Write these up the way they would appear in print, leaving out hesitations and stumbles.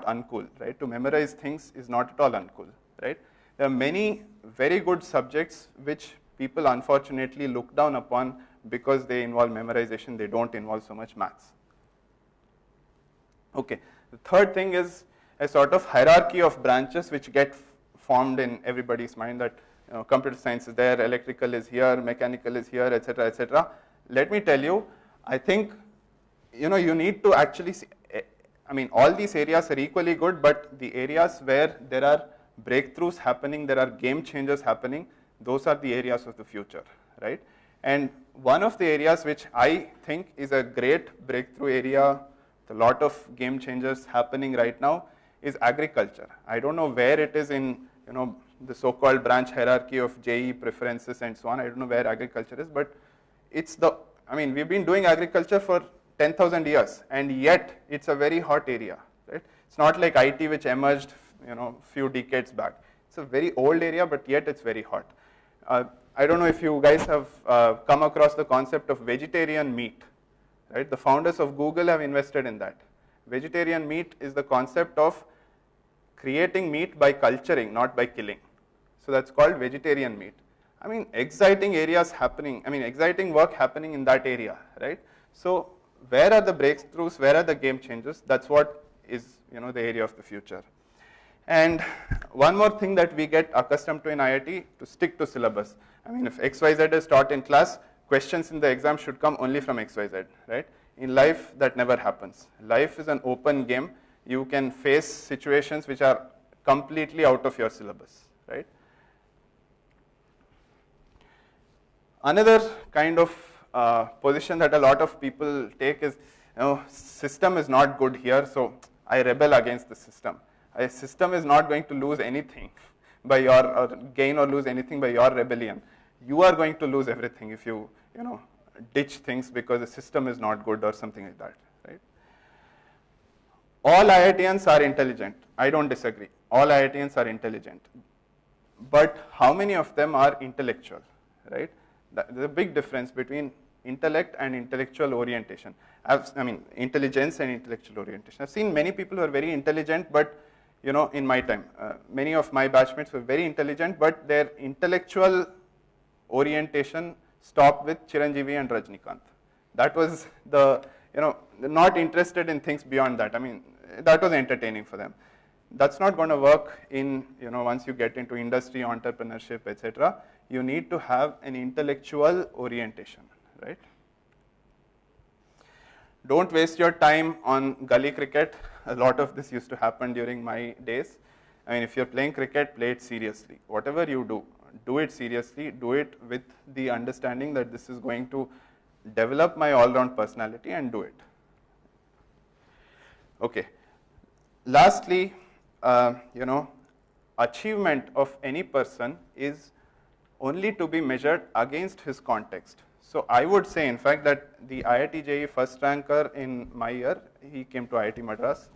Uncool, right? To memorize things is not at all uncool, right? There are many very good subjects which people unfortunately look down upon because they involve memorization, they don't involve so much maths. Okay, the third thing is a sort of hierarchy of branches which get formed in everybody's mind that computer science is there, electrical is here, mechanical is here, etc., etc. Let me tell you, I think you need to actually see, I mean, all these areas are equally good, but the areas where there are breakthroughs happening, there are game changers happening, those are the areas of the future, right? And one of the areas which I think is a great breakthrough area, a lot of game changers happening right now, is agriculture. I don't know where it is in the so-called branch hierarchy of JE preferences and so on. I don't know where agriculture is, but it's we've been doing agriculture for 10,000 years, and yet it's a very hot area, right? It's not like IT which emerged, few decades back. It's a very old area, but yet it's very hot. I don't know if you guys have come across the concept of vegetarian meat, right? The founders of Google have invested in that. Vegetarian meat is the concept of creating meat by culturing, not by killing. So that's called vegetarian meat. I mean, exciting areas happening, exciting work happening in that area, right? So where are the breakthroughs, where are the game changers? That's what is, the area of the future. And one more thing that we get accustomed to in IIT, to stick to syllabus. If XYZ is taught in class, questions in the exam should come only from XYZ, right? In life, that never happens. Life is an open game. You can face situations which are completely out of your syllabus, right? Another kind of position that a lot of people take is, system is not good here, so I rebel against the system. A system is not going to lose anything by or gain or lose anything by your rebellion. You are going to lose everything if you, ditch things because the system is not good or something like that, right? All IITians are intelligent. I don't disagree. All IITians are intelligent. But how many of them are intellectual, right? There's a big difference between intellect and intellectual orientation. Intelligence and intellectual orientation. I've seen many people who are very intelligent, but in my time, many of my batchmates were very intelligent, but their intellectual orientation stopped with Chiranjeevi and Rajnikant. That was not interested in things beyond that. That was entertaining for them. That's not going to work in, once you get into industry, entrepreneurship, etc. You need to have an intellectual orientation, right? Don't waste your time on gully cricket. A lot of this used to happen during my days. If you're playing cricket, play it seriously. Whatever you do, do it seriously. Do it with the understanding that this is going to develop my all-round personality, and do it. Okay. Lastly, achievement of any person is only to be measured against his context. So I would say, in fact, that the IIT JEE first ranker in my year, he came to IITMadras.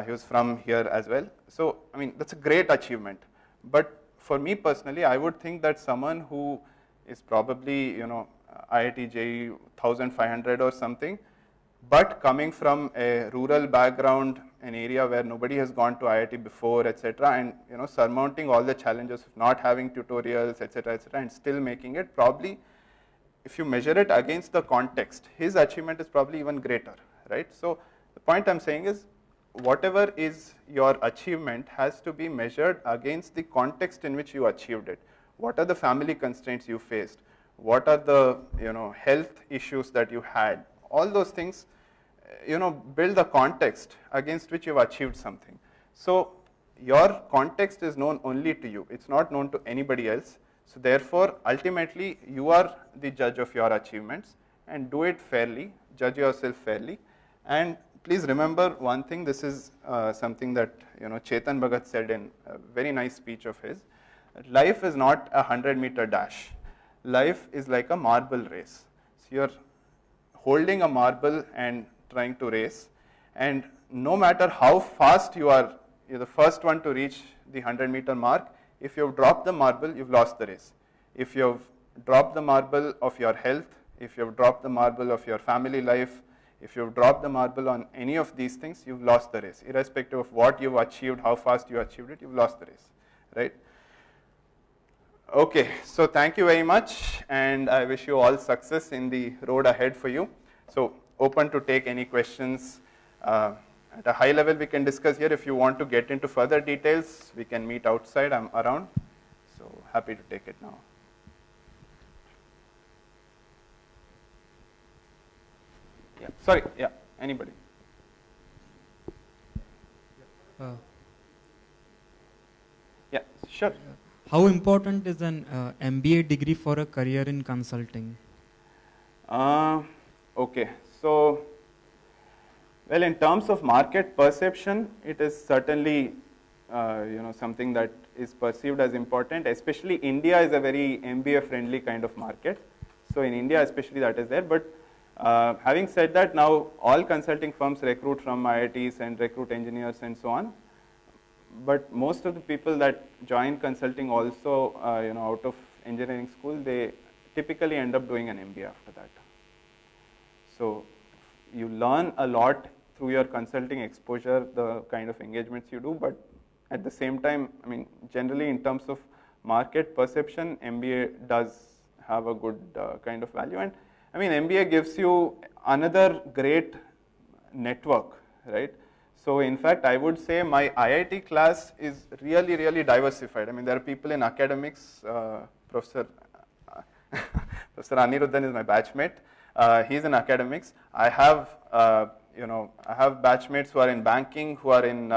He was from here as well. So, that's a great achievement. But for me personally, I would think that someone who is probably, IIT JEE 1500 or something, but coming from a rural background, an area where nobody has gone to IIT before, etc., and surmounting all the challenges of not having tutorials, etc., and still making it, probably, if you measure it against the context, his achievement is probably even greater, right? So the point I'm saying is, whatever is your achievement has to be measured against the context in which you achieved it. What are the family constraints you faced? What are the health issues that you had? All those things, build the context against which you've achieved something. So your context is known only to you. It's not known to anybody else. So therefore, ultimately, you are the judge of your achievements, and do it fairly, judge yourself fairly. And please remember one thing, this is something that Chetan Bhagat said in a very nice speech of his. Life is not a 100-meter dash. Life is like a marble race. So you're holding a marble and trying to race, and no matter how fast you are, you're the first one to reach the 100-meter mark. If you've dropped the marble, you've lost the race. If you've dropped the marble of your health, if you've dropped the marble of your family life, If you've dropped the marble on any of these things, you've lost the race. Irrespective of what you've achieved, how fast you achieved it, you've lost the race, right? Okay, so thank you very much, and I wish you all success in the road ahead for you. So open to take any questions. At a high level we can discuss here. If you want to get into further details, we can meet outside. I'm around, so happy to take it now. Yeah, sorry, yeah, anybody? Yeah, sure. How important is an MBA degree for a career in consulting? Okay, so, well, in terms of market perception, it is certainly something that is perceived as important. Especially India is a very MBA friendly kind of market. So in India especially that is there. But having said that, now all consulting firms recruit from IITs and recruit engineers and so on. But most of the people that join consulting also, out of engineering school, they typically end up doing an MBA after that. So you learn a lot through your consulting exposure, the kind of engagements you do, but at the same time, I mean, generally in terms of market perception, MBA does have a good kind of value. And I mean, MBA gives you another great network, right? So in fact, I would say my IIT class is really, really diversified. I mean, there are people in academics. Professor Aniruddhan is my batchmate. He's in academics. I have, I have batchmates who are in banking, who are in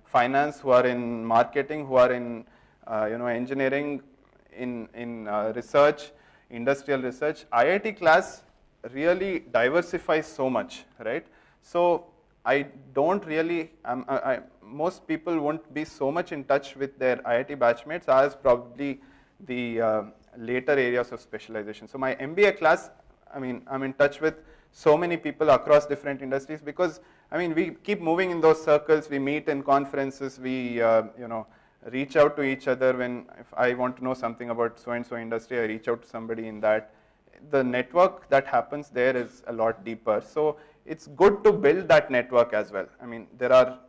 finance, who are in marketing, who are in, engineering, in research, industrial research. IIT class really diversifies so much, right? So I don't really, most people won't be so much in touch with their IIT batchmates as probably the later areas of specialization. So my MBA class, I mean, I'm in touch with so many people across different industries because, I mean, we keep moving in those circles, we meet in conferences, we, reach out to each other when, if I want to know something about so-and-so industry, I reach out to somebody in that. The network that happens there is a lot deeper. So it's good to build that network as well. I mean, there are,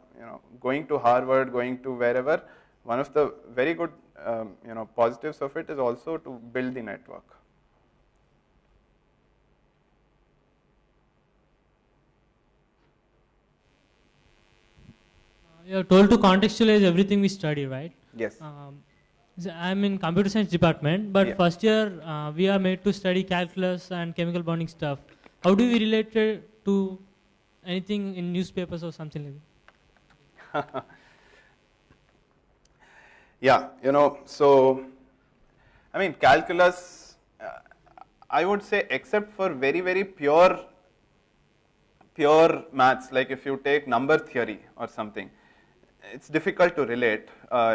going to Harvard, going to wherever, one of the very good, positives of it is also to build the network. You're told to contextualize everything we study, right? Yes. I'm in computer science department, but yeah. First year we are made to study calculus and chemical bonding stuff. How do we relate it to anything in newspapers or something like that? Yeah, so, I mean, calculus, I would say except for very, very pure maths, like if you take number theory or something, it's difficult to relate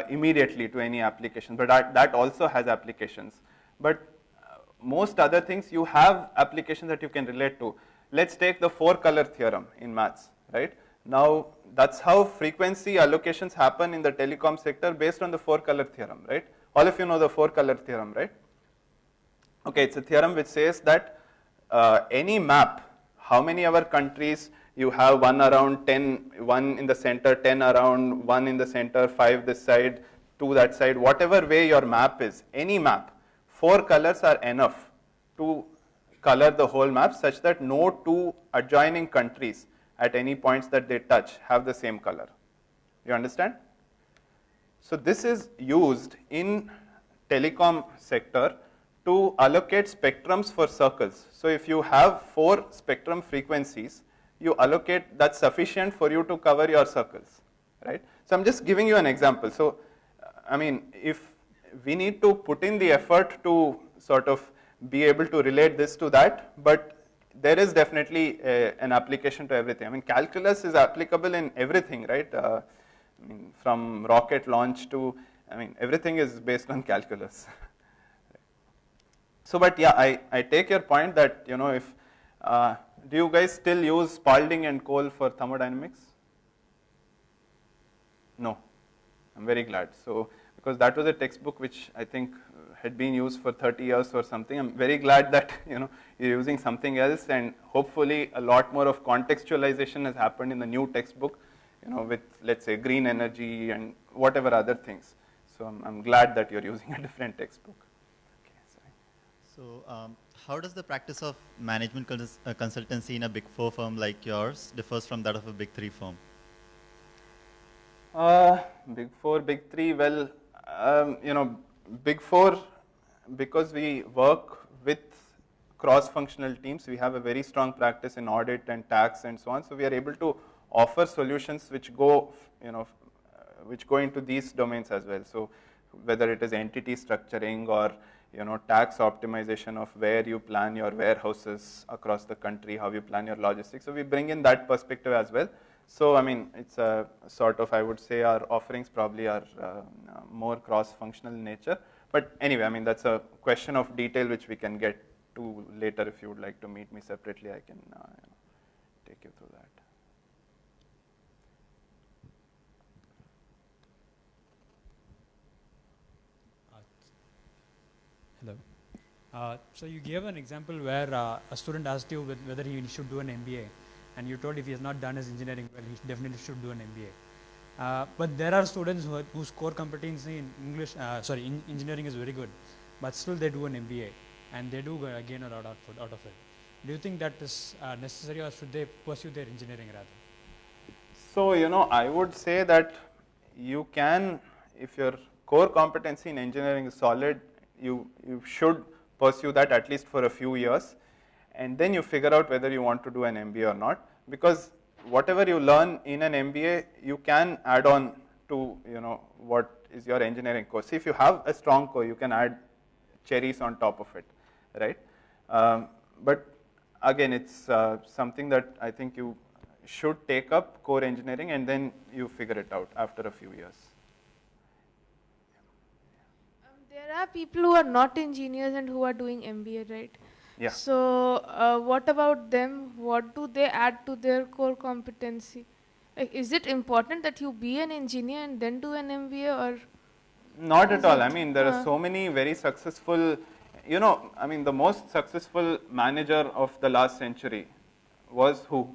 immediately to any application, but that also has applications. But most other things, you have applications that you can relate to. Let's take the 4-color theorem in maths, right? Now, that's how frequency allocations happen in the telecom sector based on the 4-color theorem, right? All of you know the 4-color theorem, right? Okay, it's a theorem which says that any map, how many other countries, you have 1 around, 10, 1 in the center, 10 around, 1 in the center, 5 this side, 2 that side, whatever way your map is, any map, 4 colors are enough to color the whole map such that no 2 adjoining countries at any points that they touch have the same color. You understand? So this is used in telecom sector to allocate spectrums for circles. So if you have 4 spectrum frequencies, you allocate that's sufficient for you to cover your circles, right? So I'm just giving you an example. So, I mean, if we need to put in the effort to sort of be able to relate this to that, but there is definitely an application to everything. I mean, calculus is applicable in everything, right? I mean, from rocket launch to, I mean, everything is based on calculus. So, but yeah, I take your point that, if, do you guys still use Spalding and Cole for thermodynamics? No, I'm very glad. So, because that was a textbook which I think had been used for 30 years or something. I'm very glad that you're using something else, and hopefully a lot more of contextualization has happened in the new textbook, with, let's say, green energy and whatever other things. So I'm glad that you're using a different textbook. Okay, sorry. So how does the practice of management consultancy in a Big 4 firm like yours differs from that of a Big 3 firm? Big 4, Big 3, well, Big 4, because we work with cross-functional teams, we have a very strong practice in audit and tax and so on. So we are able to offer solutions which go, which go into these domains as well. So whether it is entity structuring or tax optimization of where you plan your warehouses across the country, how you plan your logistics. So we bring in that perspective as well. So I mean, it's a sort of, I would say, our offerings probably are more cross-functional in nature. But anyway, I mean, that's a question of detail which we can get to later. If you would like to meet me separately, I can take you through that. Hello. So you gave an example where a student asked you whether he should do an MBA, and you told if he has not done his engineering well, he definitely should do an MBA. But there are students whose core competency in engineering is very good, but still they do an MBA, and they do gain a lot out of it. Do you think that is necessary, or should they pursue their engineering rather? So, I would say that you can, if your core competency in engineering is solid, you should pursue that at least for a few years, and then you figure out whether you want to do an MBA or not, because whatever you learn in an MBA, you can add on to what is your engineering course. If you have a strong core, you can add cherries on top of it, right? But again, it's something that I think you should take up, core engineering, and then you figure it out after a few years. There are people who are not engineers and who are doing MBA, right? Yeah. So what about them? What do they add to their core competency? Like, is it important that you be an engineer and then do an MBA, or? Not at all. I mean, there are so many very successful, I mean, the most successful manager of the last century was who?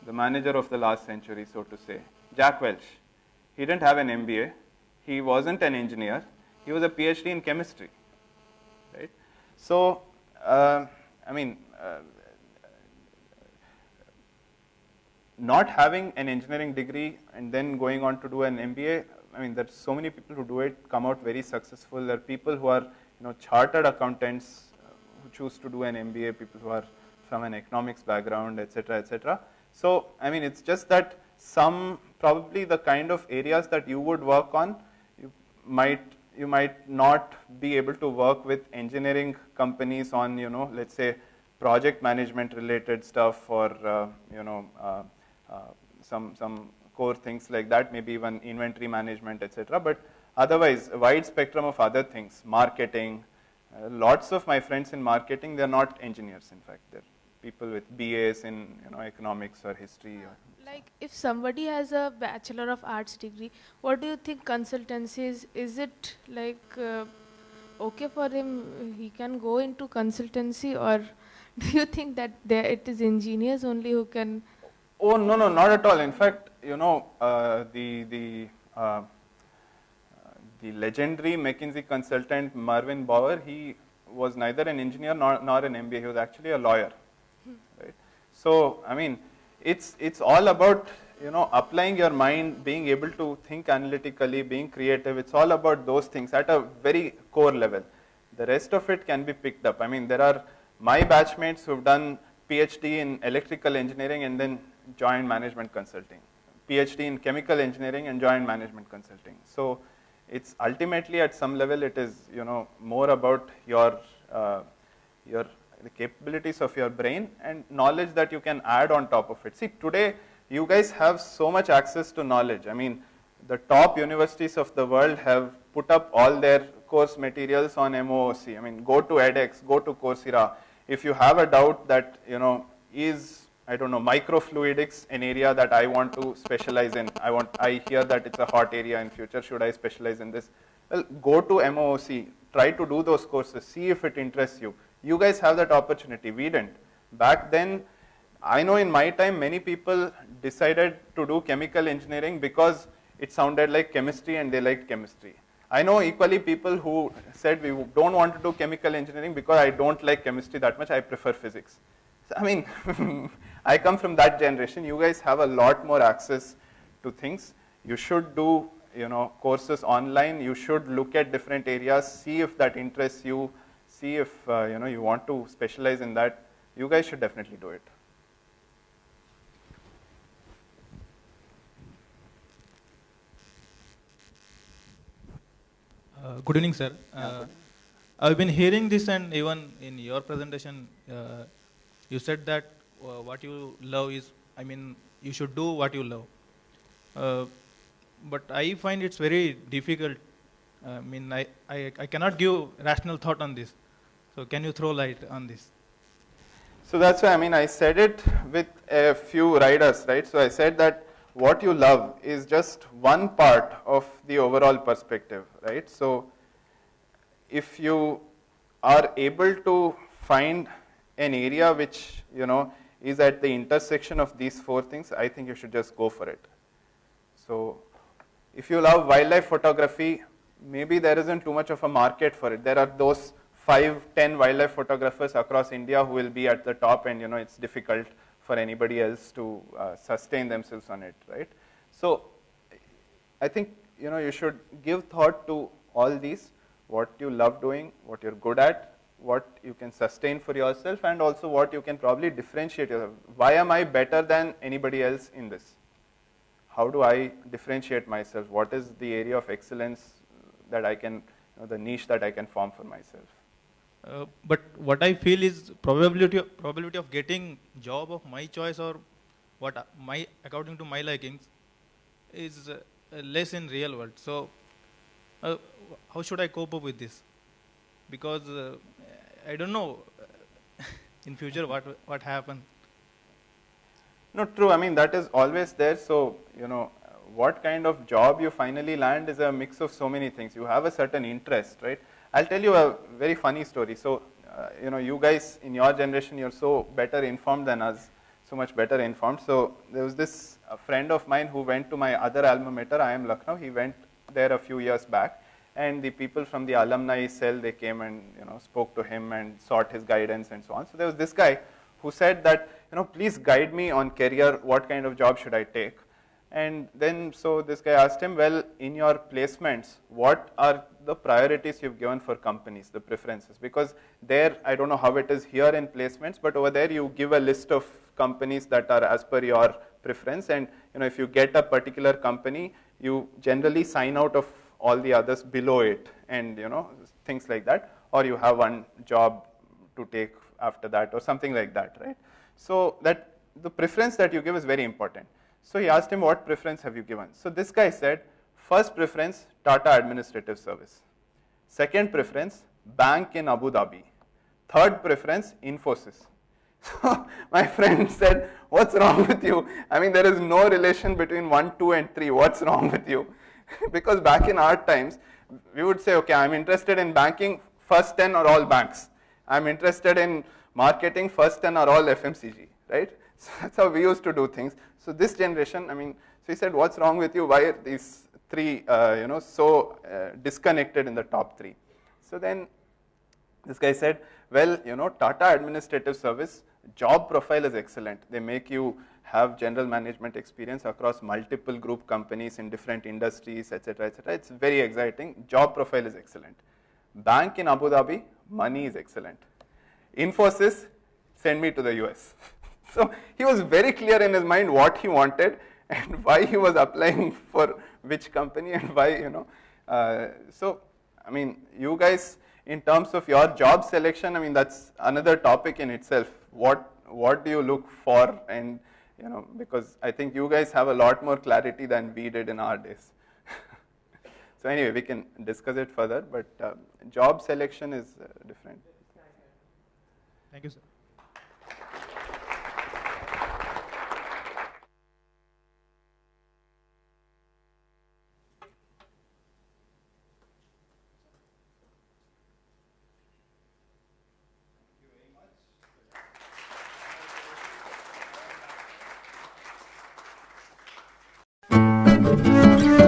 The manager of the last century, so to say, Jack Welch. He didn't have an MBA. He wasn't an engineer. He was a PhD in chemistry, right? So, I mean, not having an engineering degree and then going on to do an MBA, I mean, there's so many people who do it, come out very successful. There are people who are, chartered accountants who choose to do an MBA, people who are from an economics background, etc., etc. So, I mean, it's just that probably the kind of areas that you would work on, you might not be able to work with engineering companies on, let's say, project management related stuff, or some core things like that, maybe even inventory management, etc. But otherwise, a wide spectrum of other things, marketing. Lots of my friends in marketing, they're not engineers. In fact, they're people with BAs in economics or history. Like, if somebody has a Bachelor of Arts degree, what do you think consultancy is it like okay for him? He can go into consultancy, or do you think that it is engineers only who can? Oh, no, not at all. In fact, the legendary McKinsey consultant Marvin Bower, he was neither an engineer nor an MBA. He was actually a lawyer, right? So, I mean, it's all about applying your mind, being able to think analytically, being creative. It's all about those things at a very core level. The rest of it can be picked up. I mean, there are my batchmates who've done PhD in electrical engineering and then joined management consulting, PhD in chemical engineering and joined management consulting. So it's ultimately, at some level, it is more about the capabilities of your brain and knowledge that you can add on top of it. See, today you guys have so much access to knowledge. I mean, the top universities of the world have put up all their course materials on MOOC. I mean, go to edX, go to Coursera. If you have a doubt that is, I don't know, microfluidics an area that I want to specialize in, I hear that it's a hot area in future, should I specialize in this? Well, go to MOOC, try to do those courses, see if it interests you. You guys have that opportunity. We didn't. Back then, I know in my time, many people decided to do chemical engineering because it sounded like chemistry and they liked chemistry. I know equally people who said we don't want to do chemical engineering because I don't like chemistry that much, I prefer physics. So, I mean, I come from that generation. You guys have a lot more access to things. You should do, courses online. You should look at different areas, see if that interests you, see if you want to specialize in that. You guys should definitely do it. Good evening, sir. I've been hearing this, and even in your presentation, you said that what you love is, you should do what you love. But I find it's very difficult. I cannot give rational thought on this. So can you throw light on this? So that's why, I said it with a few riders, right? So I said that what you love is just one part of the overall perspective, right? So if you are able to find an area which, is at the intersection of these four things, I think you should just go for it. So if you love wildlife photography, maybe there isn't too much of a market for it. There are those 5-10 wildlife photographers across India who will be at the top, and it's difficult for anybody else to sustain themselves on it, right? So I think you should give thought to all these, what you love doing, what you're good at, what you can sustain for yourself, and also what you can probably differentiate yourself. Why am I better than anybody else in this? How do I differentiate myself? What is the area of excellence that I can, the niche that I can form for myself? But what I feel is probability of getting job of my choice or according to my likings is less in real world. So how should I cope up with this? Because I don't know in future what happens. No, true. That is always there. So, what kind of job you finally land is a mix of so many things. You have a certain interest, right? I'll tell you a very funny story. So, you guys in your generation, you're so better informed than us, so much better informed. So, there was this friend of mine who went to my other alma mater, IIM Lucknow. He went there a few years back, and the people from the alumni cell, they came and, spoke to him and sought his guidance and so on. So, there was this guy who said that, please guide me on career, what kind of job should I take? And then, so this guy asked him, well, in your placements, what are the priorities you've given for companies, the preferences? Because there, I don't know how it is here in placements, but over there you give a list of companies that are as per your preference. And, if you get a particular company, you generally sign out of all the others below it and, things like that. Or you have one job to take after that or something like that, right? So that the preference that you give is very important. So he asked him, what preference have you given? So this guy said, first preference, Tata Administrative Service. Second preference, bank in Abu Dhabi. Third preference, Infosys. So my friend said, what's wrong with you? There is no relation between 1, 2, and 3. What's wrong with you? Because back in our times, we would say, okay, I'm interested in banking, first 10 are all banks. I'm interested in marketing, first 10 are all FMCG, right? So that's how we used to do things. So this generation, so he said, what's wrong with you? Why are these three, so disconnected in the top 3? So then this guy said, well, Tata Administrative Service, job profile is excellent. They make you have general management experience across multiple group companies in different industries, etc., etc. It's very exciting. Job profile is excellent. Bank in Abu Dhabi, money is excellent. Infosys, send me to the US. So he was very clear in his mind what he wanted and why he was applying for which company and why, so, you guys, in terms of your job selection, that's another topic in itself. What do you look for? And, because I think you guys have a lot more clarity than we did in our days. So anyway, we can discuss it further, but job selection is different. Thank you, sir. you.